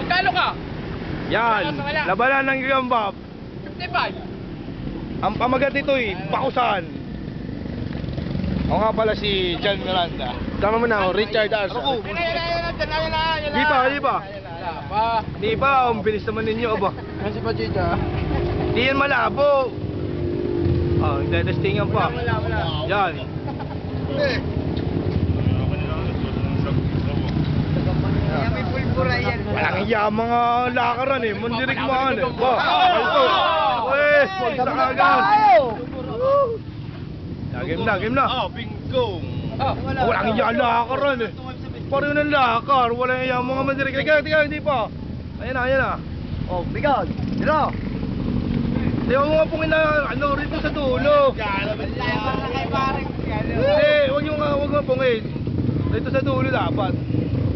Magkano ka? Yan, labanan ng gigambab. 55. Ang pamagat nito bakusan. Ako nga pala si John Miranda. Tama mo na ako, Richard Arsa. Di pa. Di pa, ang bilis naman ninyo, aba. Kasi pa, Chicha. Di yan malabo. Oh, testingan pa. Yan. May pulpura yan. Walang iya mga lakaran eh. Mundirik mo ano eh. Ba, alto. Weh, isa agad. Game na. Bingo. Walang iya lakaran eh. Pareho ng lakar. Walang iya mga mundirik. Tiga, hindi pa. Ayan na. Oh, bigat. Dito. Di mo nga pong rito sa dulo. Huwag nga pongin. Rito sa dulo dapat.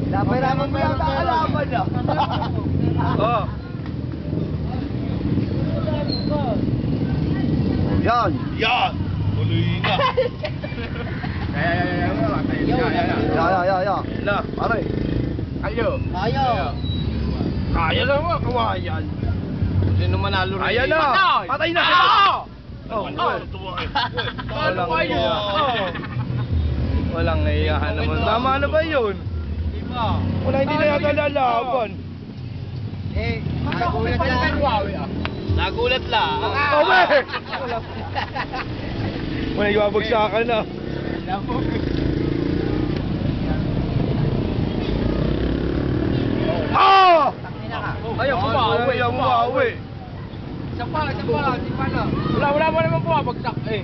Dapat naman mo yung kakalaban na. Oo. Yan. Tuloy na. Ya. Na, pare. Ayo. Kaya lang mga kawayan. Sino manalo rin? Ayan na. Patay na. Oh, walang iya. Walang iyahan naman. Tama na ba yun? Wala, hindi na yata lalaban. Nagulat lang. Obe! Wala ibabagsakan na. Ah! Ayaw bumawi. Ayaw bumawi. Isa pa lang. Wala mo naman bumabagsak eh.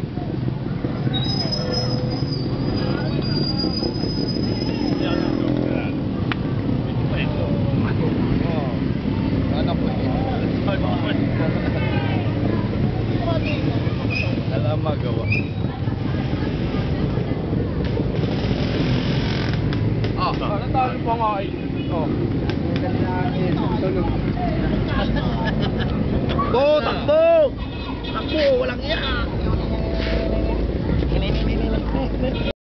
Alam magawa. Natalo pa nga eh.